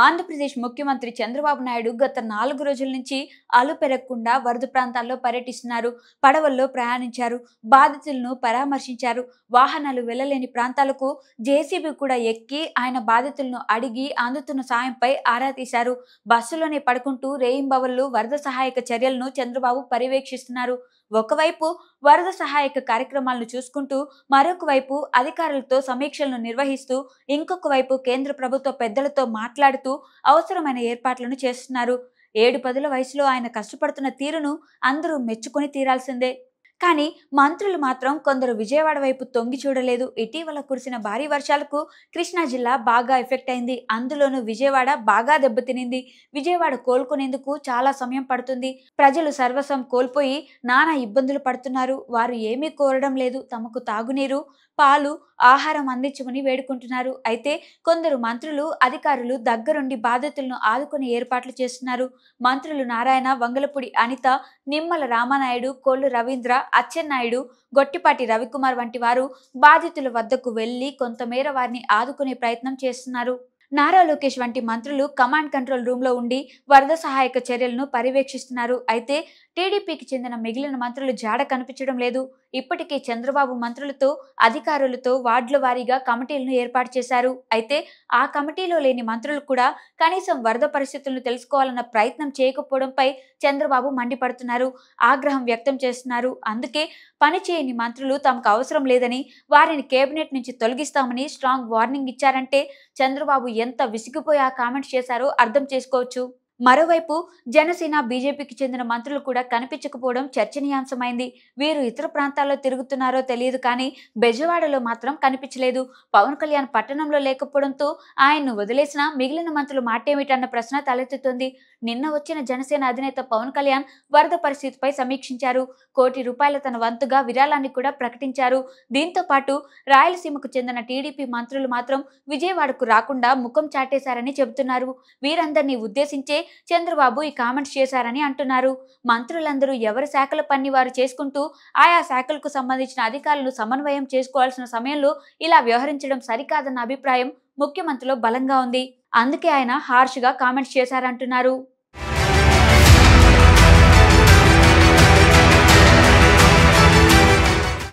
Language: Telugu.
ఆంధ్రప్రదేశ్ ముఖ్యమంత్రి చంద్రబాబు నాయుడు గత 4 రోజుల నుంచి అలుపెరగకుండా వరద ప్రాంతాల్లో పర్యటిస్తున్నారు. పడవల్లో ప్రయాణించారు. బాధితులను పరామర్శించారు. వాహనాలు వెళ్లలేని ప్రాంతాలకు జేసీబీ కూడా ఎక్కి ఆయన బాధితులను అడిగి అందుతున్న సాయంపై ఆరా తీశారు. బస్సులోనే పడుకుంటూ రేయింబవళ్లు వరద సహాయక చర్యలను చంద్రబాబు పర్యవేక్షిస్తున్నారు. ఒకవైపు వరద సహాయక కార్యక్రమాలను చూసుకుంటూ మరొక వైపు అధికారులతో సమీక్షలను నిర్వహిస్తూ ఇంకొక వైపు కేంద్ర ప్రభుత్వ పెద్దలతో మాట్లాడుతూ అవసరమైన ఏర్పాట్లను చేస్తున్నారు. 7-10 వయసులో ఆయన కష్టపడుతున్న తీరును అందరూ మెచ్చుకొని తీరాల్సిందే. కానీ మంత్రులు మాత్రం కొందరు విజయవాడ వైపు తొంగి చూడలేదు. ఇటీవల కురిసిన భారీ వర్షాలకు కృష్ణా జిల్లా బాగా ఎఫెక్ట్ అయింది. అందులోనూ విజయవాడ బాగా దెబ్బతినింది. విజయవాడ కోలుకునేందుకు చాలా సమయం పడుతుంది. ప్రజలు సర్వస్వం కోల్పోయి నానా ఇబ్బందులు పడుతున్నారు. వారు ఏమీ కోరడం లేదు. తమకు తాగునీరు, పాలు, ఆహారం అందించమని వేడుకుంటున్నారు. అయితే కొందరు మంత్రులు, అధికారులు దగ్గరుండి బాధితులను ఆదుకునే ఏర్పాట్లు చేస్తున్నారు. మంత్రులు నారాయణ, వంగలపూడి అనిత, నిమ్మల రామానాయుడు, కొల్లు రవీంద్ర, అచ్చెన్నాయుడు, గొట్టిపాటి రవికుమార్ వంటి వారు బాధితుల వద్దకు వెళ్లి కొంతమేర వారిని ఆదుకునే ప్రయత్నం చేస్తున్నారు. నారా లోకేష్ వంటి మంత్రులు కమాండ్ కంట్రోల్ రూమ్ లో ఉండి వరద సహాయక చర్యలను పర్యవేక్షిస్తున్నారు. అయితే టీడీపీకి చెందిన మిగిలిన మంత్రులు జాడ కనిపించడం లేదు. ఇప్పటికే చంద్రబాబు మంత్రులతో, అధికారులతో వార్డుల వారీగా కమిటీలను ఏర్పాటు చేశారు. అయితే ఆ కమిటీలో లేని మంత్రులు కూడా కనీసం వరద పరిస్థితులను తెలుసుకోవాలన్న ప్రయత్నం చేయకపోవడంపై చంద్రబాబు మండిపడుతున్నారు. ఆగ్రహం వ్యక్తం చేస్తున్నారు. అందుకే పని చేయని మంత్రులు తమకు అవసరం లేదని, వారిని కేబినెట్ నుంచి తొలగిస్తామని స్ట్రాంగ్ వార్నింగ్ ఇచ్చారంటే చంద్రబాబు ఎంత విసిగిపోయి ఆ కామెంట్స్ చేశారో అర్థం చేసుకోవచ్చు. మరోవైపు జనసేన, బీజేపీకి చెందిన మంత్రులు కూడా కనిపించకపోవడం చర్చనీయాంశమైంది. వీరు ఇతర ప్రాంతాల్లో తిరుగుతున్నారో తెలియదు కానీ బెజవాడలో మాత్రం కనిపించలేదు. పవన్ కళ్యాణ్ పట్టణంలో లేకపోవడంతో ఆయన్ను వదిలేసిన మిగిలిన మంత్రులు మాటేమిటన్న ప్రశ్న తలెత్తుతుంది. నిన్న వచ్చిన జనసేన అధినేత పవన్ కళ్యాణ్ వరద పరిస్థితిపై సమీక్షించారు. ₹1 కోటి తన వంతుగా విరాళాన్ని కూడా ప్రకటించారు. దీంతో పాటు రాయలసీమకు చెందిన టీడీపీ మంత్రులు మాత్రం విజయవాడకు రాకుండా ముఖం చాటేశారని చెబుతున్నారు. వీరందరినీ ఉద్దేశించే చంద్రబాబు ఈ కామెంట్స్ చేశారని అంటున్నారు. మంత్రులందరూ ఎవరి శాఖల పని వారు చేసుకుంటూ ఆయా శాఖలకు సంబంధించిన అధికారులను సమన్వయం చేసుకోవాల్సిన సమయంలో ఇలా వ్యవహరించడం సరికాదన్న అభిప్రాయం ముఖ్యమంత్రిలో బలంగా ఉంది. అందుకే ఆయన హార్ష్ గా కామెంట్స్ చేశారంటున్నారు.